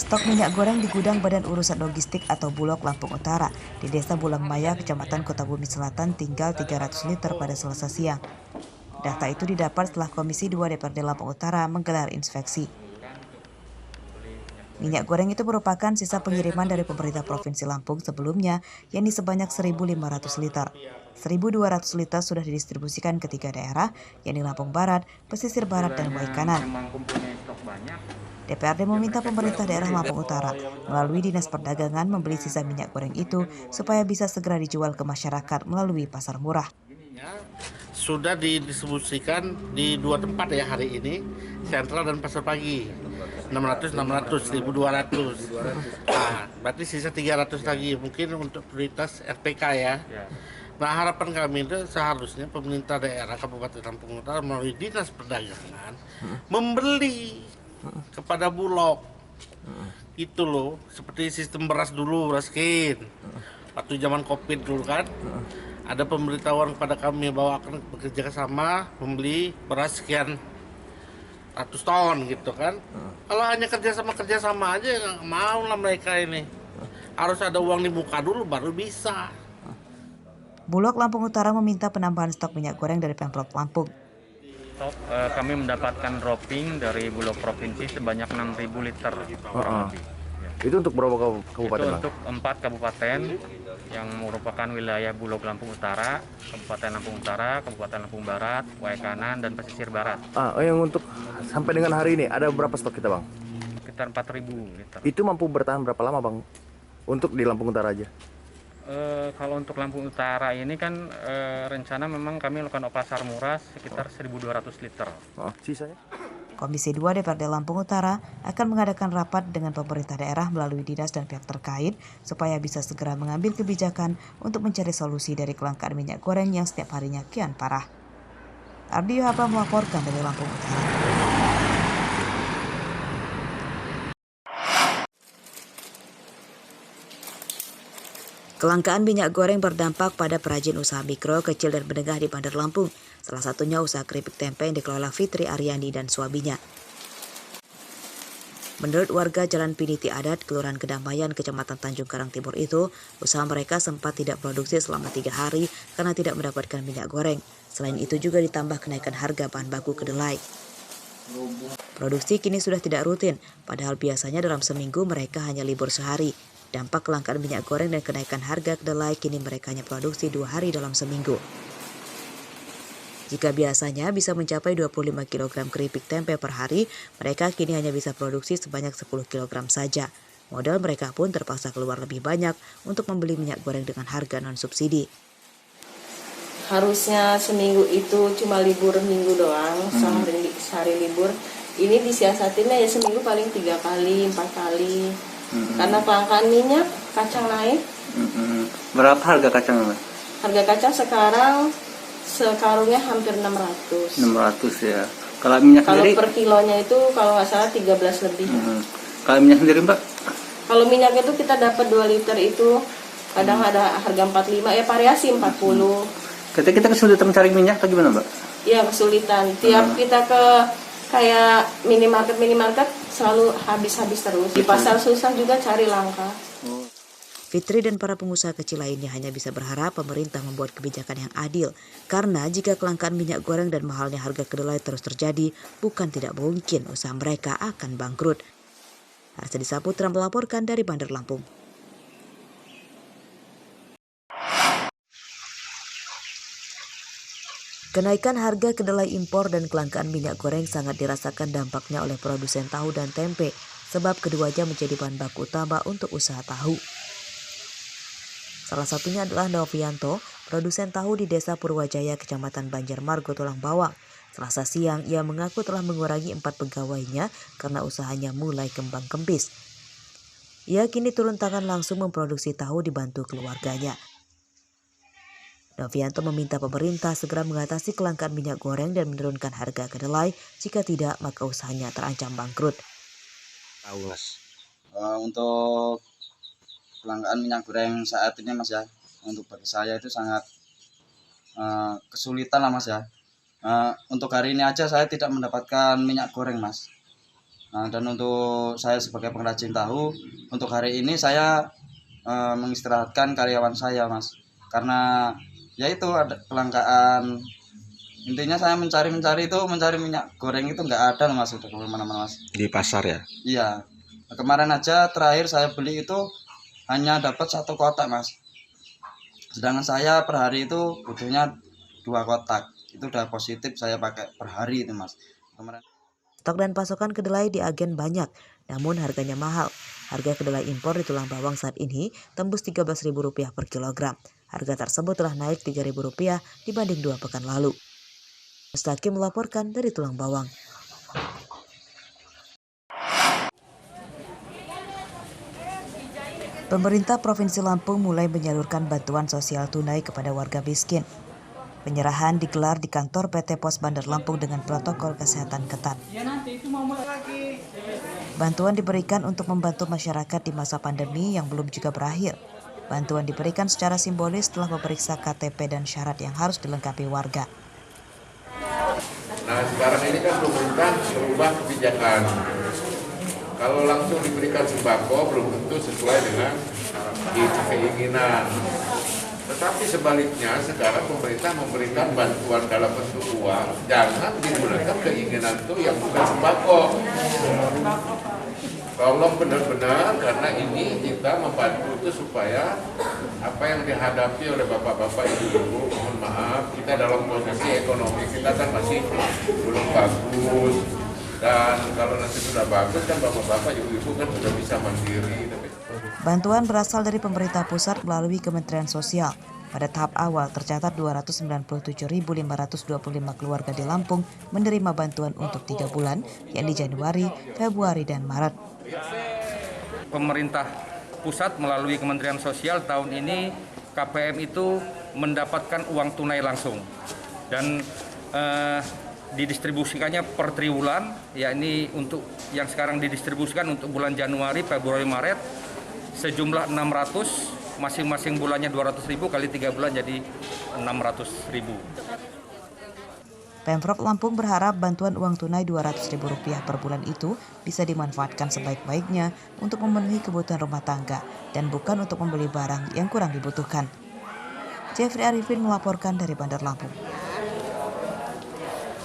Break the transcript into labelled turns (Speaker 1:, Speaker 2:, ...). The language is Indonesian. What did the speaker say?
Speaker 1: Stok minyak goreng di gudang Badan Urusan Logistik atau Bulog Lampung Utara di Desa Bulangmaya, Kecamatan Kota Bumi Selatan tinggal 300 liter pada Selasa siang. Data itu didapat setelah Komisi 2 DPRD Lampung Utara menggelar inspeksi. Minyak goreng itu merupakan sisa pengiriman dari pemerintah Provinsi Lampung sebelumnya, yakni sebanyak 1.500 liter. 1.200 liter sudah didistribusikan ke 3 daerah, yakni Lampung Barat, Pesisir Barat, dan Waikanan. DPRD meminta pemerintah daerah Lampung Utara melalui Dinas Perdagangan membeli sisa minyak goreng itu supaya bisa segera dijual ke masyarakat melalui pasar murah.
Speaker 2: Sudah didistribusikan di 2 tempat ya hari ini, Sentral dan Pasar Pagi. 600, 1.200. Nah, berarti sisa 300 lagi mungkin untuk prioritas RPK ya. Nah, harapan kami itu seharusnya pemerintah daerah Kabupaten Lampung Utara melalui Dinas Perdagangan membeli kepada Bulog. Itu loh, seperti sistem beras dulu, Raskin. Waktu zaman Covid dulu kan. Ada pemberitahuan kepada kami bahwa akan bekerja sama membeli beras sekian ratus ton gitu kan. Kalau hanya kerjasama aja nggak mau lah mereka ini. Harus ada uang di muka dulu baru bisa.
Speaker 1: Bulog Lampung Utara meminta penambahan stok minyak goreng dari Pemprov Lampung.
Speaker 3: Kami mendapatkan dropping dari Bulog Provinsi sebanyak 6.000 liter kurang lebih.
Speaker 4: Itu untuk berapa kabupaten?
Speaker 3: Itu untuk 4 kabupaten yang merupakan wilayah Bulog Lampung Utara, Kabupaten Lampung Utara, Kabupaten Lampung Barat, Waikanan, dan Pesisir Barat.
Speaker 4: Yang untuk sampai dengan hari ini ada berapa stok kita, Bang?
Speaker 3: Sekitar 4.000 liter.
Speaker 4: Itu mampu bertahan berapa lama, Bang? Untuk di Lampung Utara aja?
Speaker 3: Kalau untuk Lampung Utara ini kan rencana memang kami melakukan pasar murah sekitar 1.200 liter.
Speaker 4: Sisanya?
Speaker 1: Komisi 2 DPRD Lampung Utara akan mengadakan rapat dengan pemerintah daerah melalui dinas dan pihak terkait supaya bisa segera mengambil kebijakan untuk mencari solusi dari kelangkaan minyak goreng yang setiap harinya kian parah. Ardi Yohaba melaporkan dari Lampung Utara. Kelangkaan minyak goreng berdampak pada perajin usaha mikro, kecil, dan menengah di Bandar Lampung. Salah satunya usaha keripik tempe yang dikelola Fitri Aryani dan suaminya. Menurut warga Jalan Piniti Adat, Kelurahan Kedamaian, Kecamatan Tanjung Karang Timur itu, usaha mereka sempat tidak produksi selama 3 hari karena tidak mendapatkan minyak goreng. Selain itu juga ditambah kenaikan harga bahan baku kedelai. Produksi kini sudah tidak rutin, padahal biasanya dalam seminggu mereka hanya libur sehari. Dampak kelangkaan minyak goreng dan kenaikan harga kedelai kini mereka hanya produksi 2 hari dalam seminggu. Jika biasanya bisa mencapai 25 kg keripik tempe per hari, mereka kini hanya bisa produksi sebanyak 10 kg saja. Modal mereka pun terpaksa keluar lebih banyak untuk membeli minyak goreng dengan harga non-subsidi.
Speaker 5: Harusnya seminggu itu cuma libur minggu doang, sehari libur. Ini disiasatinnya ya seminggu paling 3 kali, 4 kali. Karena kelangkaan minyak, kacang naik.
Speaker 6: Berapa harga kacang?
Speaker 5: Harga kacang sekarang sekarungnya hampir 600.
Speaker 6: 600 ya. Kalau minyak
Speaker 5: kalau
Speaker 6: sendiri?
Speaker 5: Per kilonya itu kalau nggak salah 13 lebih.
Speaker 6: Kalau minyak sendiri, Mbak?
Speaker 5: Kalau minyak itu kita dapat 2 liter itu kadang ada harga 45, ya variasi 40.
Speaker 6: Kita kesulitan mencari minyak atau gimana, Mbak?
Speaker 5: Iya, kesulitan. Tiap kita ke kayak minimarket selalu habis terus. Di pasar susah juga cari langka.
Speaker 1: Fitri dan para pengusaha kecil lainnya hanya bisa berharap pemerintah membuat kebijakan yang adil. Karena jika kelangkaan minyak goreng dan mahalnya harga kedelai terus terjadi, bukan tidak mungkin usaha mereka akan bangkrut. Arsadi Saputra melaporkan dari Bandar Lampung. Kenaikan harga kedelai impor dan kelangkaan minyak goreng sangat dirasakan dampaknya oleh produsen tahu dan tempe, sebab keduanya menjadi bahan baku utama untuk usaha tahu. Salah satunya adalah Novianto, produsen tahu di Desa Purwajaya, Kecamatan Banjarmargo, Tulang Bawang. Selasa siang, ia mengaku telah mengurangi 4 pegawainya karena usahanya mulai kembang kempis. Ia kini turun tangan langsung memproduksi tahu dibantu keluarganya. Novianto meminta pemerintah segera mengatasi kelangkaan minyak goreng dan menurunkan harga kedelai, jika tidak maka usahanya terancam bangkrut.
Speaker 7: Untuk kelangkaan minyak goreng saat ini, Mas ya, untuk bagi saya itu sangat kesulitan lah, Mas ya. Untuk hari ini aja saya tidak mendapatkan minyak goreng, Mas. Nah, dan untuk saya sebagai pengrajin tahu, untuk hari ini saya mengistirahatkan karyawan saya, Mas. Karena ya itu ada kelangkaan. Intinya saya mencari minyak goreng itu nggak ada Mas, udah kemana-mana Mas.
Speaker 8: Di pasar ya?
Speaker 7: Iya. Nah, kemarin aja terakhir saya beli itu hanya dapat 1 kotak Mas. Sedangkan saya per hari itu butuhnya 2 kotak. Itu udah positif saya pakai per hari itu Mas. Kemarin.
Speaker 1: Stok dan pasokan kedelai di agen banyak, namun harganya mahal. Harga kedelai impor di Tulang Bawang saat ini tembus Rp13.000 per kilogram. Harga tersebut telah naik Rp3.000 dibanding 2 pekan lalu. Mustaqim melaporkan dari Tulang Bawang. Pemerintah Provinsi Lampung mulai menyalurkan bantuan sosial tunai kepada warga miskin. Penyerahan digelar di kantor PT Pos Bandar Lampung dengan protokol kesehatan ketat. Bantuan diberikan untuk membantu masyarakat di masa pandemi yang belum juga berakhir. Bantuan diberikan secara simbolis setelah memeriksa KTP dan syarat yang harus dilengkapi warga.
Speaker 9: Nah, sekarang ini kan pemerintah merubah kebijakan. Kalau langsung diberikan sembako belum tentu sesuai dengan keinginan. Tetapi sebaliknya sekarang pemerintah memberikan bantuan dalam bentuk uang, jangan digunakan keinginan itu yang bukan sembako. Tolong benar-benar, karena ini kita membantu itu supaya apa yang dihadapi oleh bapak-bapak, ibu-ibu, mohon maaf, kita dalam posisi ekonomi kita kan masih belum bagus. Dan kalau nanti sudah bagus kan bapak-bapak, ibu-ibu kan sudah bisa mandiri.
Speaker 1: Bantuan berasal dari pemerintah pusat melalui Kementerian Sosial. Pada tahap awal tercatat 297.525 keluarga di Lampung menerima bantuan untuk 3 bulan, yakni Januari, Februari, dan Maret.
Speaker 10: Pemerintah pusat melalui Kementerian Sosial tahun ini KPM itu mendapatkan uang tunai langsung dan didistribusikannya per triwulan, yakni untuk yang sekarang didistribusikan untuk bulan Januari, Februari, Maret sejumlah 600, masing-masing bulannya 200.000 kali 3 bulan jadi 600.000.
Speaker 1: Pemprov Lampung berharap bantuan uang tunai Rp200.000 per bulan itu bisa dimanfaatkan sebaik-baiknya untuk memenuhi kebutuhan rumah tangga dan bukan untuk membeli barang yang kurang dibutuhkan. Jeffrey Arifin melaporkan dari Bandar Lampung.